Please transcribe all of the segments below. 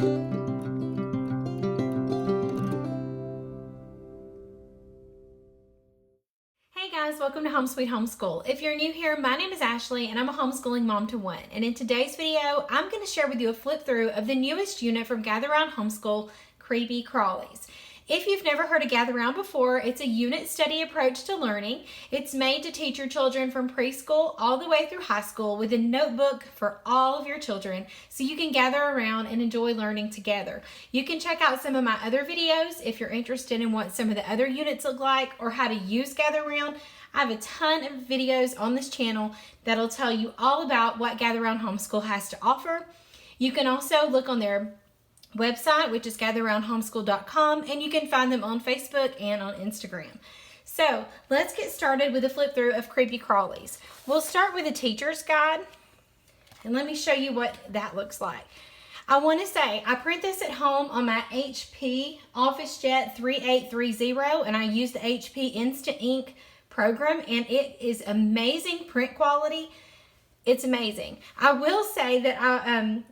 Hey guys, welcome to Home Sweet Homeschool. If you're new here, my name is Ashley and I'm a homeschooling mom to one. And in today's video, I'm going to share with you a flip through of the newest unit from Gather Round Homeschool, Creepy Crawlies. If you've never heard of Gather Round before, it's a unit study approach to learning. It's made to teach your children from preschool all the way through high school with a notebook for all of your children so you can gather around and enjoy learning together. You can check out some of my other videos if you're interested in what some of the other units look like or how to use Gather Round. I have a ton of videos on this channel that'll tell you all about what Gather Round Homeschool has to offer. You can also look on their website, which is gatherroundhomeschool.com, and you can find them on Facebook and on Instagram. So let's get started with a flip through of Creepy Crawlies. We'll start with a teacher's guide, and let me show you what that looks like. I want to say I print this at home on my HP OfficeJet 3830, and I use the HP Instant Ink program, and it is amazing print quality. It's amazing. I will say that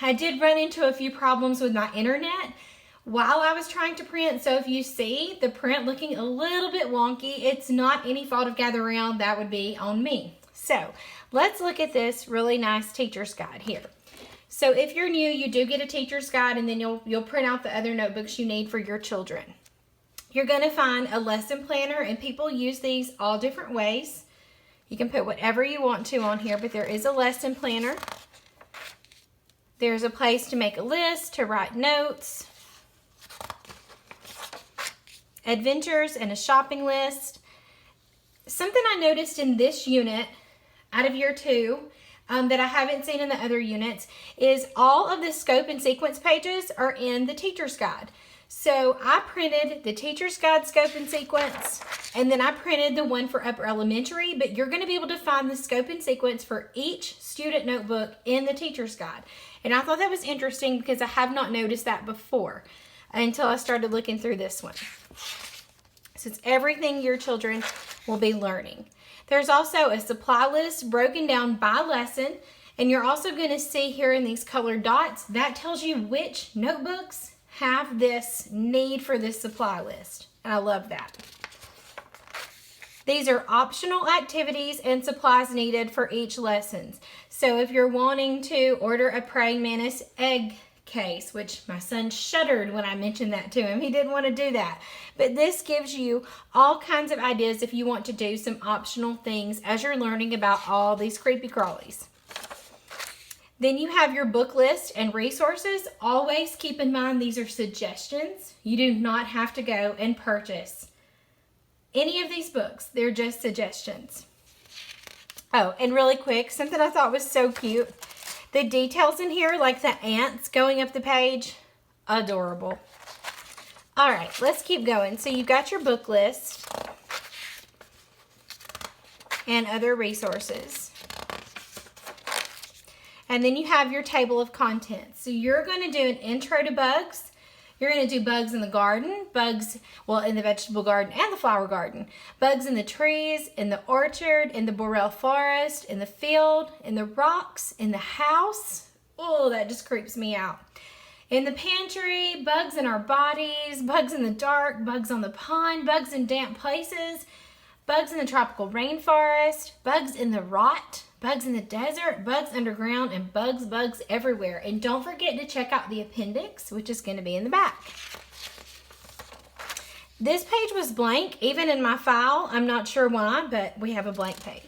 I did run into a few problems with my internet while I was trying to print. So if you see the print looking a little bit wonky, it's not any fault of Gather Round. That would be on me. So let's look at this really nice teacher's guide here. So if you're new, you do get a teacher's guide, and then you'll print out the other notebooks you need for your children. You're going to find a lesson planner, and people use these all different ways. You can put whatever you want to on here, but there is a lesson planner. There's a place to make a list, to write notes, adventures, and a shopping list. Something I noticed in this unit out of year 2 that I haven't seen in the other units is all of the scope and sequence pages are in the teacher's guide. So I printed the teacher's guide scope and sequence, and then I printed the one for upper elementary, but you're going to be able to find the scope and sequence for each student notebook in the teacher's guide. And I thought that was interesting because I have not noticed that before until I started looking through this one. So it's everything your children will be learning. There's also a supply list broken down by lesson, and you're also going to see here in these colored dots, that tells you which notebooks have this need for this supply list. And I love that. These are optional activities and supplies needed for each lesson. So if you're wanting to order a praying mantis egg case, which my son shuddered when I mentioned that to him. He didn't want to do that. But this gives you all kinds of ideas if you want to do some optional things as you're learning about all these creepy crawlies. Then you have your book list and resources. Always keep in mind these are suggestions. You do not have to go and purchase any of these books. They're just suggestions. Oh, and really quick, something I thought was so cute. The details in here, like the ants going up the page, adorable. All right, let's keep going. So you've got your book list and other resources. And then you have your table of contents. So you're going to do an intro to bugs. You're going to do bugs in the garden, bugs, well, in the vegetable garden and the flower garden, bugs in the trees, in the orchard, in the boreal forest, in the field, in the rocks, in the house. Oh, that just creeps me out. In the pantry, bugs in our bodies, bugs in the dark, bugs on the pond, bugs in damp places, bugs in the tropical rainforest, bugs in the rot, bugs in the desert, bugs underground, and bugs everywhere. And don't forget to check out the appendix, which is going to be in the back. This page was blank, even in my file. I'm not sure why, but we have a blank page.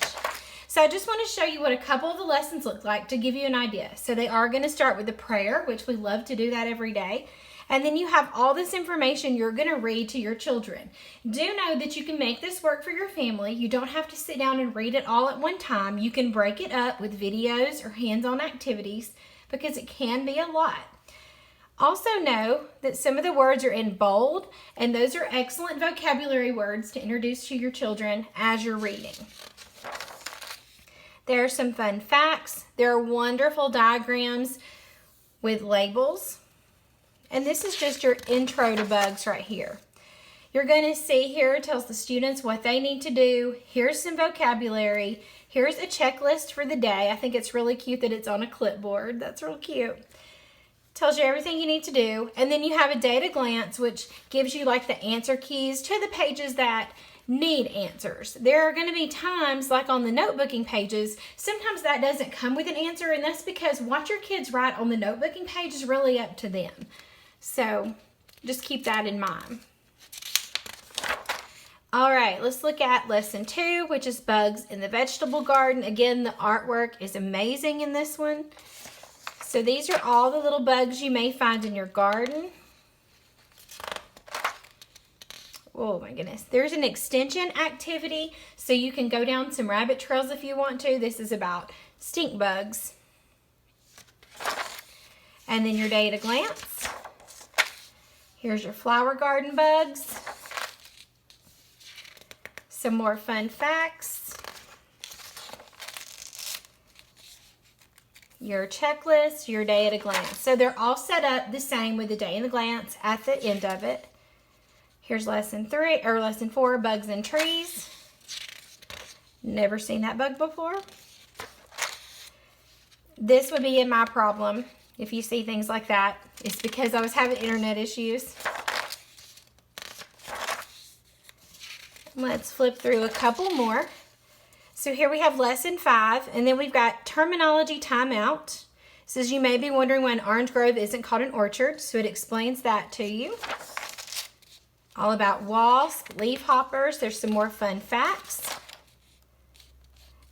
So I just want to show you what a couple of the lessons look like to give you an idea. So they are going to start with a prayer, which we love to do that every day. And then you have all this information you're going to read to your children. Do know that you can make this work for your family. You don't have to sit down and read it all at one time. You can break it up with videos or hands-on activities because it can be a lot. Also know that some of the words are in bold, and those are excellent vocabulary words to introduce to your children as you're reading. There are some fun facts. There are wonderful diagrams with labels. And this is just your intro to bugs right here. You're going to see here, it tells the students what they need to do. Here's some vocabulary. Here's a checklist for the day. I think it's really cute that it's on a clipboard. That's real cute. tells you everything you need to do. And then you have a day at a glance, which gives you like the answer keys to the pages that need answers. There are going to be times, like on the notebooking pages, sometimes that doesn't come with an answer, and that's because what your kids write on the notebooking page is really up to them. So just keep that in mind. All right, let's look at lesson 2, which is bugs in the vegetable garden. Again, the artwork is amazing in this one. So these are all the little bugs you may find in your garden. Oh my goodness. There's an extension activity, so you can go down some rabbit trails if you want to. This is about stink bugs. And then your day at a glance. Here's your flower garden bugs. Some more fun facts. Your checklist, your day at a glance. So they're all set up the same with the day at a glance at the end of it. Here's lesson 4, bugs and trees. Never seen that bug before. This would be in my problem if you see things like that. It's because I was having internet issues. Let's flip through a couple more. So here we have lesson 5, and then we've got terminology timeout. It says you may be wondering why an orange grove isn't called an orchard, so it explains that to you. All about wasps, leaf hoppers. There's some more fun facts.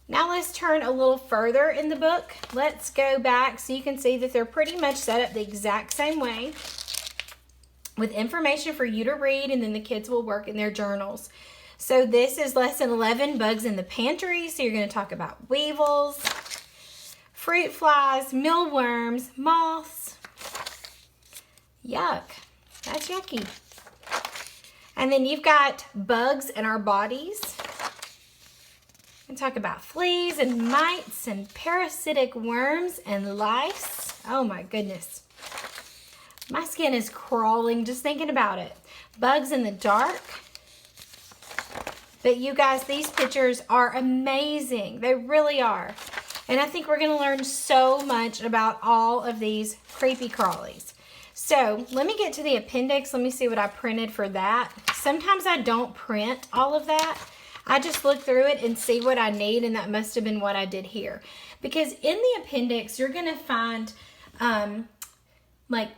Now let's turn a little further in the book. Let's go back so you can see that they're pretty much set up the exact same way with information for you to read, and then the kids will work in their journals. So this is lesson 11, bugs in the pantry. So you're going to talk about weevils, fruit flies, mealworms, moths. Yuck, that's yucky. And then you've got bugs in our bodies. And talk about fleas and mites and parasitic worms and lice. Oh my goodness. My skin is crawling just thinking about it. Bugs in the dark. But you guys, these pictures are amazing. They really are. And I think we're going to learn so much about all of these creepy crawlies. So let me get to the appendix. Let me see what I printed for that. Sometimes I don't print all of that. I just look through it and see what I need, and that must have been what I did here. Because in the appendix, you're going to find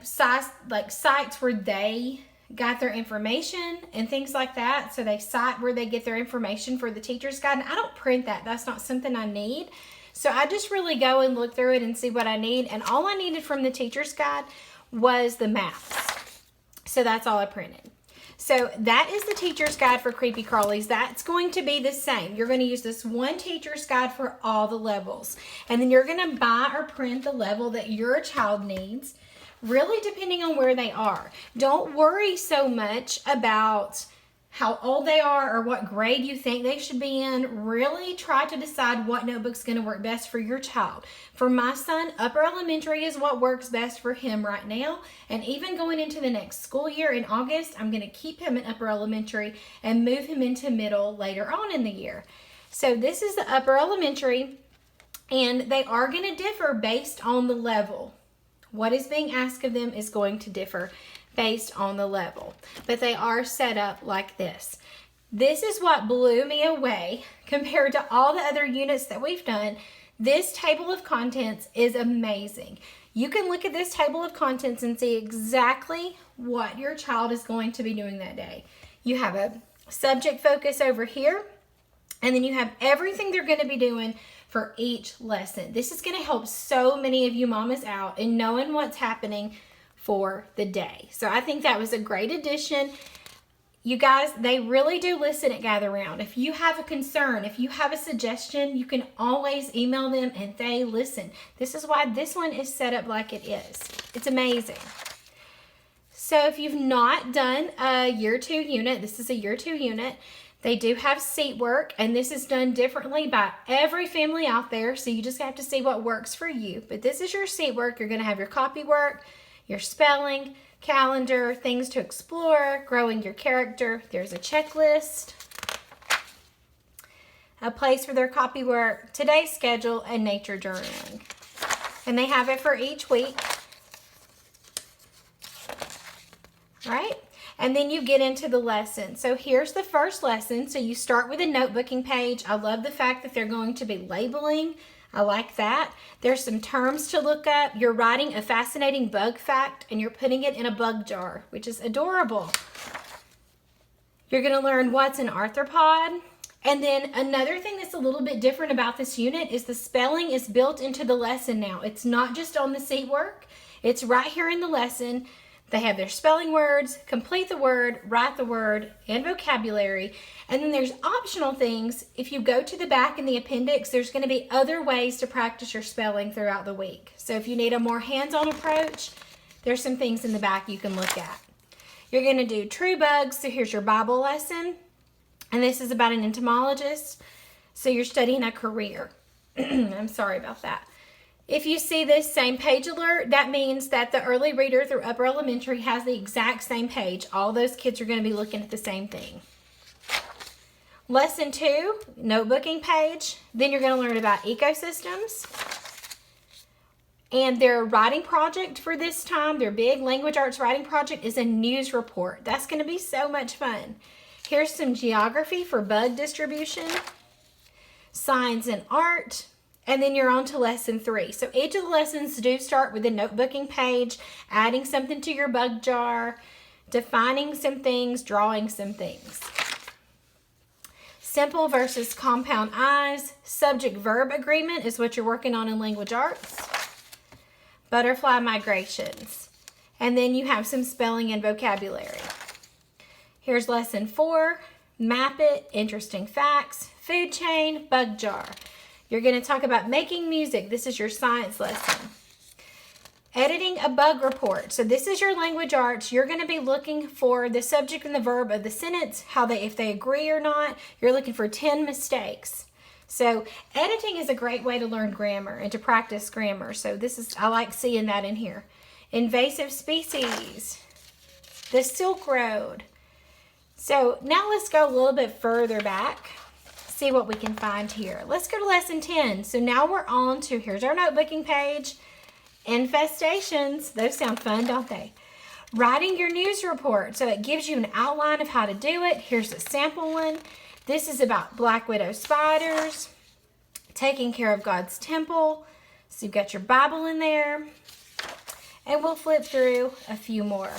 sites where they got their information and things like that. So they cite where they get their information for the teacher's guide. And I don't print that. That's not something I need. So I just really go and look through it and see what I need. And all I needed from the teacher's guide was the maps. So that's all I printed. So that is the teacher's guide for creepy crawlies. That's going to be the same. You're going to use this one teacher's guide for all the levels. And then you're going to buy or print the level that your child needs, really depending on where they are. Don't worry so much about how old they are or what grade you think they should be in. Really try to decide what notebook's going to work best for your child. For my son, upper elementary is what works best for him right now. And even going into the next school year in August, I'm going to keep him in upper elementary and move him into middle later on in the year. So this is the upper elementary, and they are going to differ based on the level. What is being asked of them is going to differ based on the level, but they are set up like this. This is what blew me away compared to all the other units that we've done. This table of contents is amazing. You can look at this table of contents and see exactly what your child is going to be doing that day. You have a subject focus over here, and then you have everything they're going to be doing for each lesson. This is going to help so many of you mamas out in knowing what's happening for the day. So I think that was a great addition. You guys, they really do listen at Gather Round. If you have a concern, if you have a suggestion, you can always email them and they listen. This is why this one is set up like it is. It's amazing. So if you've not done a year 2 unit, this is a year 2 unit. They do have seat work, and this is done differently by every family out there, so you just have to see what works for you. But this is your seat work. You're going to have your copy work, your spelling, calendar, things to explore, growing your character. There's a checklist, a place for their copy work, today's schedule, and nature journaling. And they have it for each week. right? And then you get into the lesson. So here's the first lesson. So you start with a notebooking page. I love the fact that they're going to be labeling. I like that. There's some terms to look up. You're writing a fascinating bug fact and you're putting it in a bug jar, which is adorable. You're going to learn what's an arthropod. And then another thing that's a little bit different about this unit is the spelling is built into the lesson now. It's not just on the seat work. It's right here in the lesson. They have their spelling words, complete the word, write the word, and vocabulary. And then there's optional things. If you go to the back in the appendix, there's going to be other ways to practice your spelling throughout the week. So if you need a more hands-on approach, there's some things in the back you can look at. You're going to do true bugs. So here's your Bible lesson. And this is about an entomologist. So you're studying a career. I'm sorry about that. If you see this same page alert, that means that the early reader through upper elementary has the exact same page. All those kids are going to be looking at the same thing. Lesson 2, notebooking page. Then you're going to learn about ecosystems. And their writing project for this time, their big language arts writing project, is a news report. That's going to be so much fun. Here's some geography for bug distribution, science and art. And then you're on to lesson 3. So each of the lessons do start with a notebooking page, adding something to your bug jar, defining some things, drawing some things. Simple versus compound eyes. Subject-verb agreement is what you're working on in language arts. Butterfly migrations. And then you have some spelling and vocabulary. Here's lesson 4. Map it, interesting facts, food chain, bug jar. You're going to talk about making music. This is your science lesson. Editing a bug report. So this is your language arts. You're going to be looking for the subject and the verb of the sentence, if they agree or not. You're looking for 10 mistakes. So editing is a great way to learn grammar and to practice grammar. So I like seeing that in here. Invasive species. The Silk Road. So now let's go a little bit further back. See what we can find here. Let's go to lesson 10. So now we're on to, here's our notebooking page. Infestations. Those sound fun, don't they? Writing your news report. So it gives you an outline of how to do it. Here's a sample one. This is about black widow spiders. Taking care of God's temple. So you've got your Bible in there. And we'll flip through a few more.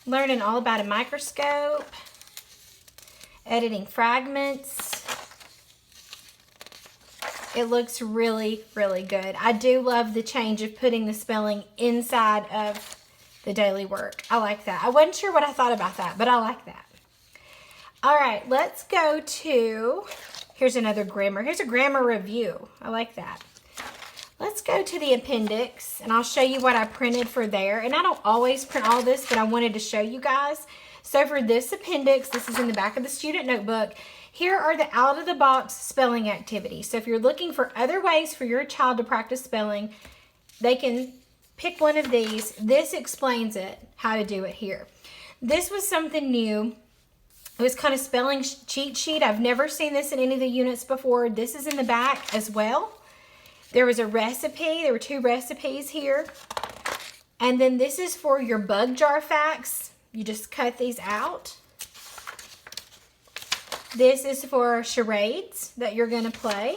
Learning all about a microscope, editing fragments. It looks really, really good. I do love the change of putting the spelling inside of the daily work. I like that. I wasn't sure what I thought about that, but I like that. All right, let's go to, here's another grammar. Here's a grammar review. I like that. Let's go to the appendix, and I'll show you what I printed for there. And I don't always print all this, but I wanted to show you guys. So for this appendix, this is in the back of the student notebook. Here are the out-of-the-box spelling activities. So if you're looking for other ways for your child to practice spelling, they can pick one of these. This explains it, how to do it here. This was something new. It was kind of spelling cheat sheet. I've never seen this in any of the units before. This is in the back as well. There was a recipe. There were 2 recipes here. And then this is for your bug jar facts. You just cut these out. This is for charades that you're going to play.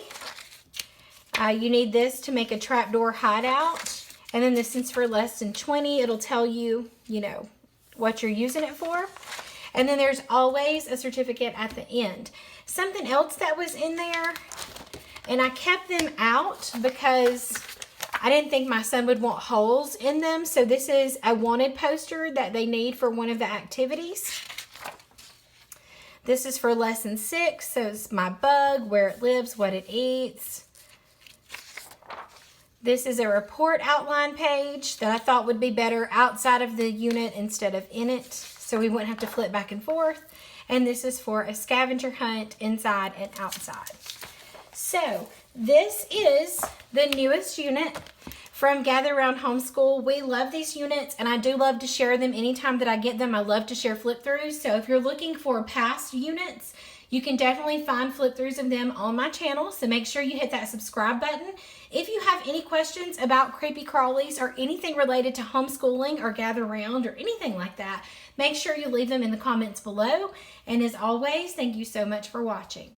You need this to make a trapdoor hideout. And then this is for lesson 20. It'll tell you, what you're using it for. And then there's always a certificate at the end. Something else that was in there, and I kept them out because I didn't think my son would want holes in them. So this is a wanted poster that they need for one of the activities. This is for lesson 6. So it's my bug, where it lives, what it eats. This is a report outline page that I thought would be better outside of the unit instead of in it, so we wouldn't have to flip back and forth. And this is for a scavenger hunt inside and outside. So this is the newest unit from Gather Around Homeschool. We love these units, and I do love to share them anytime that I get them. I love to share flip-throughs. So if you're looking for past units, you can definitely find flip-throughs of them on my channel. So make sure you hit that subscribe button If you have any questions about creepy crawlies or anything related to homeschooling or gather round or anything like that, make sure you leave them in the comments below. And as always, thank you so much for watching.